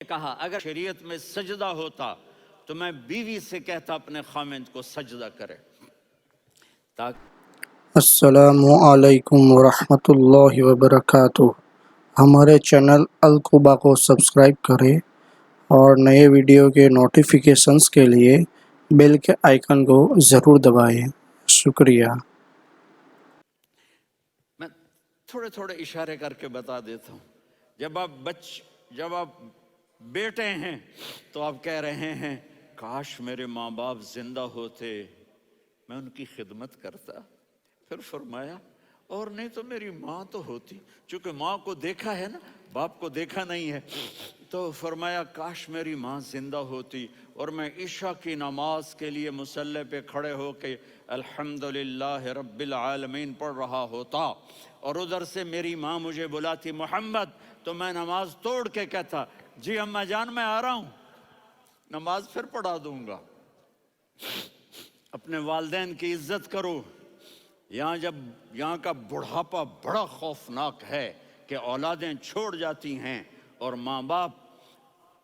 کہا اگر شریعت میں سجدہ ہوتا تو میں بیوی سے کہتا اپنے خامند کو سجدہ کرے السلام علیکم ورحمۃ اللہ وبرکاتہ۔ ہمارے چینل القبا کو سبسکرائب کریں اور نئے ویڈیو کے نوٹیفیکیشنز کے لیے بیل کے آئیکن کو ضرور دبائیں۔ شکریہ۔ میں تھوڑے تھوڑے اشارے کر کے بتا دیتا ہوں۔ جب آپ بیٹے ہیں تو آپ کہہ رہے ہیں کاش میرے ماں باپ زندہ ہوتے، میں ان کی خدمت کرتا۔ پھر فرمایا اور نہیں تو میری ماں تو ہوتی، چونکہ ماں کو دیکھا ہے نا، باپ کو دیکھا نہیں ہے، تو فرمایا کاش میری ماں زندہ ہوتی اور میں عشاء کی نماز کے لیے مصلی پہ کھڑے ہو کے الحمدللہ رب العالمین پڑھ رہا ہوتا اور ادھر سے میری ماں مجھے بلاتی محمد، تو میں نماز توڑ کے کہتا جی اماں جان میں آ رہا ہوں، نماز پھر پڑھا دوں گا۔ اپنے والدین کی عزت کرو۔ یہاں کا بڑھاپا بڑا خوفناک ہے کہ اولادیں چھوڑ جاتی ہیں اور ماں باپ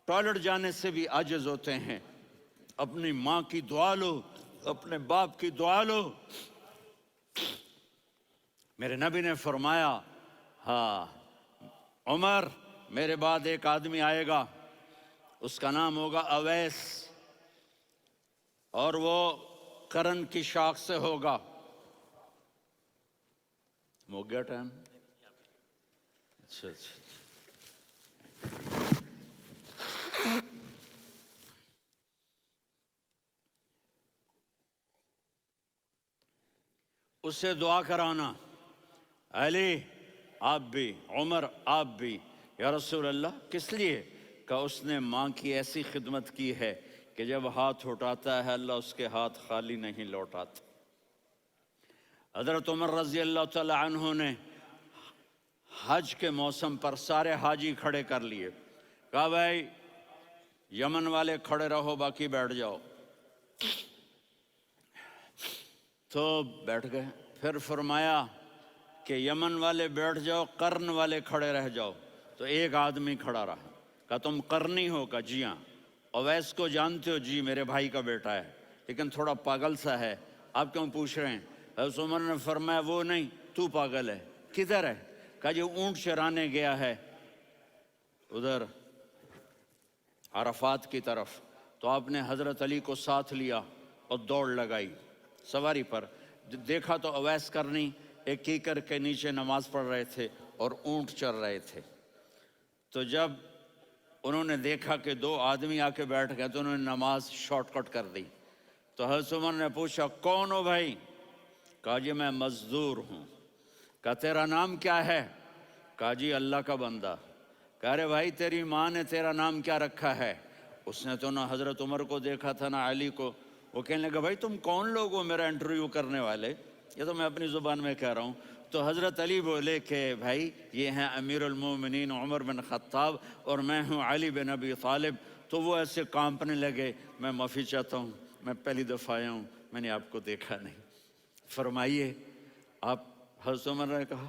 ٹوائلٹ جانے سے بھی عاجز ہوتے ہیں۔ اپنی ماں کی دعا لو، اپنے باپ کی دعا لو۔ میرے نبی نے فرمایا ہاں عمر میرے بعد ایک آدمی آئے گا، اس کا نام ہوگا اویس، اور وہ قرن کی شاخ سے ہوگا۔ ہو گیا ٹائم؟ اچھا اس سے دعا کرانا، علی آپ بھی، عمر آپ بھی۔ یا رسول اللہ کس لیے؟ کہ اس نے ماں کی ایسی خدمت کی ہے کہ جب ہاتھ اٹھاتا ہے اللہ اس کے ہاتھ خالی نہیں لوٹاتا۔ حضرت عمر رضی اللہ تعالی عنہ نے حج کے موسم پر سارے حاجی کھڑے کر لیے، کہا بھائی یمن والے کھڑے رہو باقی بیٹھ جاؤ، تو بیٹھ گئے۔ پھر فرمایا کہ یمن والے بیٹھ جاؤ، قرن والے کھڑے رہ جاؤ، تو ایک آدمی کھڑا رہا۔ کہا تم قرنی ہو؟ کہا جی ہاں۔ اویس کو جانتے ہو؟ جی میرے بھائی کا بیٹا ہے لیکن تھوڑا پاگل سا ہے، آپ کیوں پوچھ رہے ہیں؟ حضرت عمر نے فرمایا وہ نہیں، تو پاگل ہے۔ کدھر ہے؟ کہا جی اونٹ چرانے گیا ہے ادھر عرفات کی طرف۔ تو آپ نے حضرت علی کو ساتھ لیا اور دوڑ لگائی سواری پر۔ دیکھا تو اویس کرنی ایک کیکر کے نیچے نماز پڑھ رہے تھے اور اونٹ چر رہے تھے۔ تو جب انہوں نے دیکھا کہ دو آدمی آ کے بیٹھ گئے تو انہوں نے نماز شارٹ کٹ کر دی۔ تو حضرت عمر نے پوچھا کون ہو بھائی؟ کہا جی میں مزدور ہوں۔ کہا تیرا نام کیا ہے؟ کہا جی اللہ کا بندہ۔ کہا رے بھائی تیری ماں نے تیرا نام کیا رکھا ہے؟ اس نے تو نہ حضرت عمر کو دیکھا تھا نہ علی کو۔ وہ کہنے لگا بھائی تم کون لوگ ہو میرا انٹرویو کرنے والے؟ یہ تو میں اپنی زبان میں کہہ رہا ہوں۔ تو حضرت علی بولے کہ بھائی یہ ہیں امیر المومنین عمر بن خطاب اور میں ہوں علی بن ابی طالب۔ تو وہ ایسے کانپنے لگے، میں معافی چاہتا ہوں، میں پہلی دفعہ آیا ہوں، میں نے آپ کو دیکھا نہیں، فرمائیے آپ۔ حضرت عمر نے کہا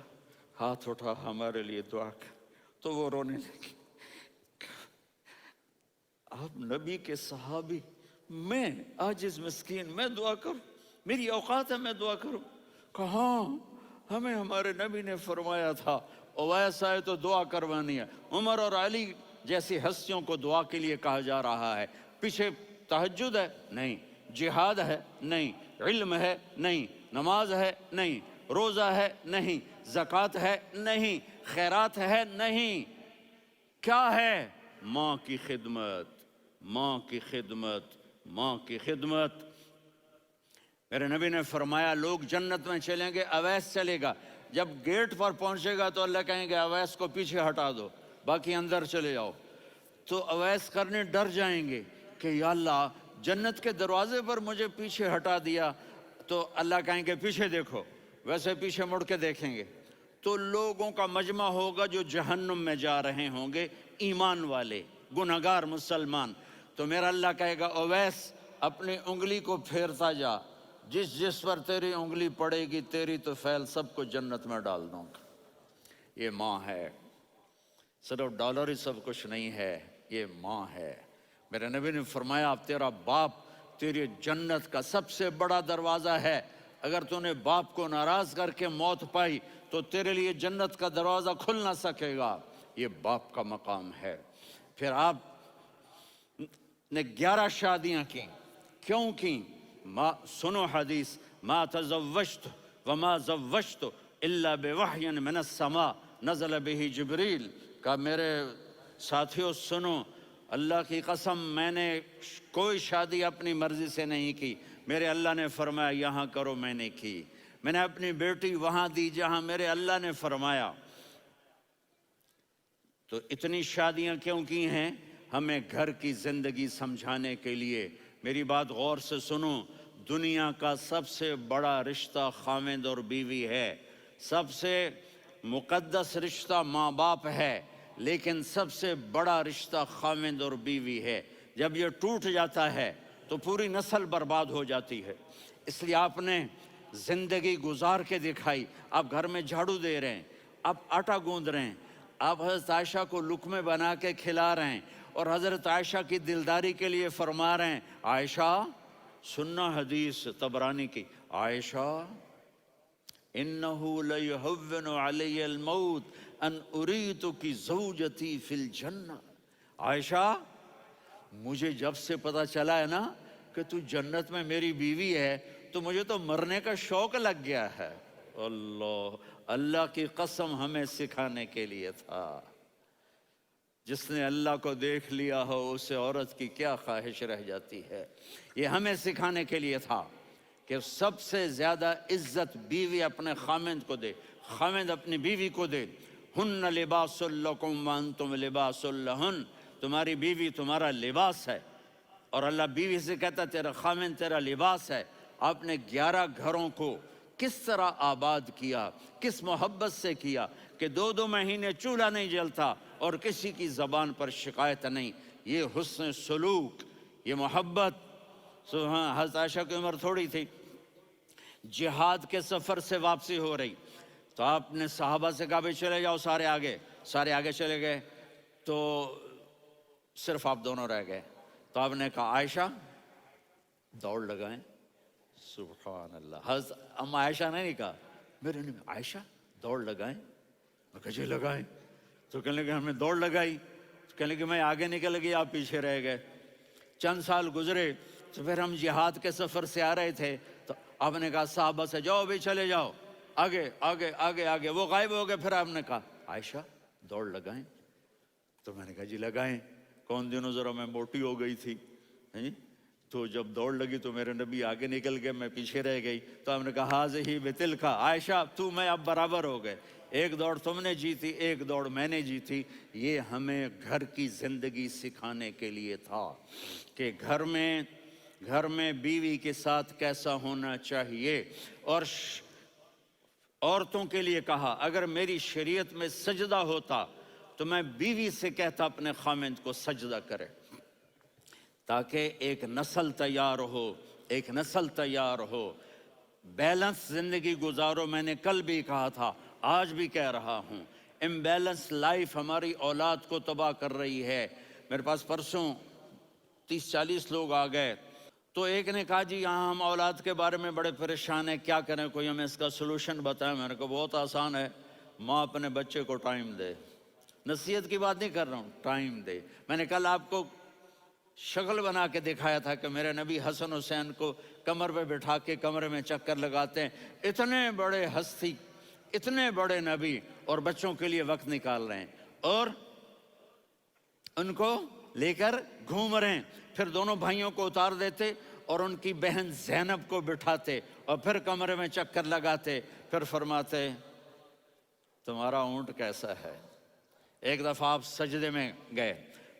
ہاتھ اٹھا ہمارے لیے دعا کر، تو وہ رونے لگی۔ آپ نبی کے صحابی، میں عاجز مسکین میں دعا کروں؟ میری اوقات ہے میں دعا کروں؟ کہاں ہمیں ہمارے نبی نے فرمایا تھا اویس آئے تو دعا کروانی ہے۔ عمر اور علی جیسی ہستیوں کو دعا کے لیے کہا جا رہا ہے۔ پیچھے تہجد ہے؟ نہیں۔ جہاد ہے؟ نہیں۔ علم ہے؟ نہیں۔ نماز ہے؟ نہیں۔ روزہ ہے؟ نہیں۔ زکوٰۃ ہے؟ نہیں۔ خیرات ہے؟ نہیں۔ کیا ہے؟ ماں کی خدمت، ماں کی خدمت، ماں کی خدمت۔ میرے نبی نے فرمایا لوگ جنت میں چلیں گے، اویس چلے گا، جب گیٹ پر پہنچے گا تو اللہ کہیں گے اویس کو پیچھے ہٹا دو باقی اندر چلے جاؤ۔ تو اویس کرنے ڈر جائیں گے کہ یا اللہ جنت کے دروازے پر مجھے پیچھے ہٹا دیا، تو اللہ کہیں گے پیچھے دیکھو، ویسے پیچھے مڑ کے دیکھیں گے تو لوگوں کا مجمع ہوگا جو جہنم میں جا رہے ہوں گے، ایمان والے، گنہگار مسلمان۔ تو میرا اللہ کہے گا اویس اپنی انگلی کو پھیرتا جا، جس پر تیری انگلی پڑے گی تیری تو فیل سب کو جنت میں ڈال دوں گا۔ یہ ماں ہے، صرف ڈالر ہی سب کچھ نہیں ہے۔ یہ ماں ہے۔ میرے نبی نے فرمایا اب تیرا باپ تیری جنت کا سب سے بڑا دروازہ ہے، اگر تو نے باپ کو ناراض کر کے موت پائی تو تیرے لیے جنت کا دروازہ کھل نہ سکے گا، یہ باپ کا مقام ہے۔ پھر آپ نے 11 شادیاں کی، کیوں کی؟ سنو حدیث، ما تزوجت وما زوجت الا بوحی من السماء نزل به جبریل، کہ میرے ساتھیوں سنو، اللہ کی قسم میں نے کوئی شادی اپنی مرضی سے نہیں کی، میرے اللہ نے فرمایا یہاں کرو، میں نے کی۔ میں نے اپنی بیٹی وہاں دی جہاں میرے اللہ نے فرمایا۔ تو اتنی شادیاں کیوں کی ہیں؟ ہمیں گھر کی زندگی سمجھانے کے لیے۔ میری بات غور سے سنو، دنیا کا سب سے بڑا رشتہ خاوند اور بیوی ہے، سب سے مقدس رشتہ ماں باپ ہے، لیکن سب سے بڑا رشتہ خاوند اور بیوی ہے۔ جب یہ ٹوٹ جاتا ہے تو پوری نسل برباد ہو جاتی ہے۔ اس لیے آپ نے زندگی گزار کے دکھائی۔ آپ گھر میں جھاڑو دے رہے ہیں، آپ آٹا گوندھ رہے ہیں، آپ حضرت عائشہ کو لقمے بنا کے کھلا رہے ہیں، اور حضرت عائشہ کی دلداری کے لیے فرما رہے ہیں عائشہ سننا حدیث طبرانی کی، عائشہ انہو لیہون علی الموت ان اریتک زوجتی فی الجنہ، عائشہ مجھے جب سے پتا چلا ہے نا کہ تو جنت میں میری بیوی ہے تو مجھے تو مرنے کا شوق لگ گیا ہے۔ اللہ کی قسم ہمیں سکھانے کے لیے تھا۔ جس نے اللہ کو دیکھ لیا ہو اسے عورت کی کیا خواہش رہ جاتی ہے۔ یہ ہمیں سکھانے کے لیے تھا کہ سب سے زیادہ عزت بیوی اپنے خاوند کو دے، خاوند اپنی بیوی کو دے۔ ہن لباس لکم وانتم لباس لہن، تمہاری بیوی تمہارا لباس ہے، اور اللہ بیوی سے کہتا تیرا خاوند تیرا لباس ہے۔ آپ نے 11 گھروں کو کس طرح آباد کیا، کس محبت سے کیا کہ 2 مہینے چولہا نہیں جلتا اور کسی کی زبان پر شکایت نہیں۔ یہ حسن سلوک، یہ محبت۔ حضرت عائشہ کی عمر تھوڑی تھی، جہاد کے سفر سے واپسی ہو رہی، تو آپ نے صحابہ سے کہا بھی چلے جاؤ سارے آگے چلے گئے، تو صرف آپ دونوں رہ گئے۔ تو آپ نے کہا عائشہ دوڑ لگائیں، سبحان اللہ۔ حضرت اما عائشہ نے نہیں کہا، میرے نے عائشہ دوڑ لگائیں، میں کہا جی لگائیں۔ تو کہنے لگے ہم نے دوڑ لگائی، کہنے لگے میں آگے نکل گئی، آپ پیچھے رہ گئے۔ چند سال گزرے تو پھر ہم جہاد کے سفر سے آ رہے تھے، تو آپ نے کہا صحابہ سے جاؤ بھی چلے جاؤ آگے آگے آگے آگے، وہ غائب ہو گئے۔ پھر آپ نے کہا عائشہ دوڑ لگائیں، تو میں نے کہا جی لگائیں۔ کون دنوں ذرا میں موٹی ہو گئی تھی، تو جب دوڑ لگی تو میرے نبی آگے نکل گئے، میں پیچھے رہ گئی۔ تو ہم نے کہا ہاذہ بتلک، عائشہ تو میں اب برابر ہو گئے، ایک دوڑ تم نے جیتی، ایک دوڑ میں نے جیتی۔ یہ ہمیں گھر کی زندگی سکھانے کے لیے تھا کہ گھر میں بیوی کے ساتھ کیسا ہونا چاہیے۔ اور عورتوں کے لیے کہا اگر میری شریعت میں سجدہ ہوتا تو میں بیوی سے کہتا اپنے خاوند کو سجدہ کرے، تاکہ ایک نسل تیار ہو، بیلنس زندگی گزارو۔ میں نے کل بھی کہا تھا، آج بھی کہہ رہا ہوں، امبیلنس لائف ہماری اولاد کو تباہ کر رہی ہے۔ میرے پاس پرسوں 30-40 لوگ آ گئے، تو ایک نے کہا جی یہاں ہم اولاد کے بارے میں بڑے پریشان ہیں، کیا کریں، کوئی ہمیں اس کا سلوشن بتائیں۔ میں نے کہا بہت آسان ہے، ماں اپنے بچے کو ٹائم دے۔ نصیحت کی بات نہیں کر رہا ہوں، ٹائم دے۔ میں نے کل آپ کو شکل بنا کے دکھایا تھا کہ میرے نبی حسن حسین کو کمر پہ بٹھا کے کمرے میں چکر لگاتے ہیں۔ اتنے بڑے ہستی، اتنے بڑے نبی، اور بچوں کے لیے وقت نکال رہے ہیں اور ان کو لے کر گھوم رہے ہیں۔ پھر دونوں بھائیوں کو اتار دیتے اور ان کی بہن زینب کو بٹھاتے اور پھر کمرے میں چکر لگاتے، پھر فرماتے تمہارا اونٹ کیسا ہے۔ ایک دفعہ آپ سجدے میں گئے،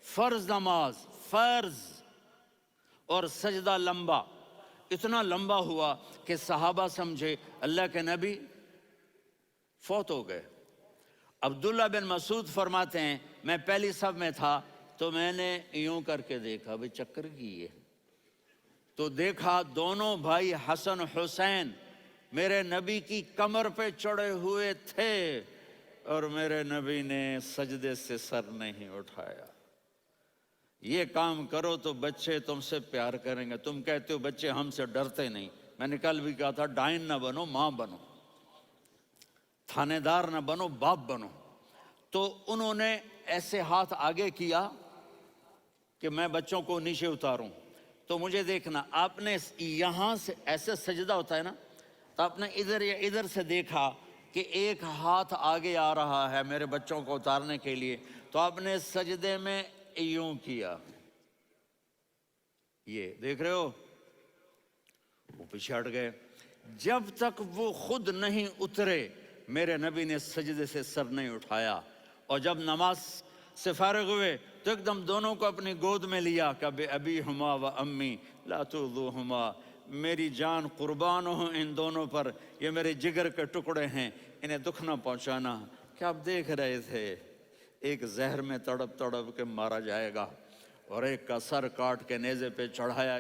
فرض نماز، فرض، اور سجدہ لمبا، اتنا لمبا ہوا کہ صحابہ سمجھے اللہ کے نبی فوت ہو گئے۔ عبداللہ بن مسعود فرماتے ہیں میں پہلی صف میں تھا تو میں نے یوں کر کے دیکھا، بھئی چکر کی ہے، تو دیکھا دونوں بھائی حسن حسین میرے نبی کی کمر پہ چڑھے ہوئے تھے اور میرے نبی نے سجدے سے سر نہیں اٹھایا۔ یہ کام کرو تو بچے تم سے پیار کریں گے. تم کہتے ہو بچے ہم سے ڈرتے نہیں. میں نے کل بھی کہا تھا ڈائن نہ بنو، ماں بنو، تھانے دار نہ بنو، باپ بنو. تو انہوں نے ایسے ہاتھ آگے کیا کہ میں بچوں کو نیچے اتاروں. تو مجھے دیکھنا، آپ نے یہاں سے ایسے سجدہ ہوتا ہے نا، تو آپ نے ادھر یا ادھر سے دیکھا کہ ایک ہاتھ آگے آ رہا ہے میرے بچوں کو اتارنے کے لیے، تو آپ نے سجدے میں یوں کیا. یہ دیکھ رہے ہو، وہ پیچھے ہٹ گئے. جب تک وہ خود نہیں اترے میرے نبی نے سجدے سے سر نہیں اٹھایا. اور جب نماز سے فارغ ہوئے تو ایک دم دونوں کو اپنی گود میں لیا کہ ابی ہما و امی لا تؤذوہما، میری جان قربان ہو ان دونوں پر، یہ میرے جگر کے ٹکڑے ہیں، انہیں دکھ نہ پہنچانا. کیا آپ دیکھ رہے تھے ایک زہر میں تڑپ تڑپ کے مارا جائے گا اور ایک کا سر کاٹ کے نیزے پہ چڑھایا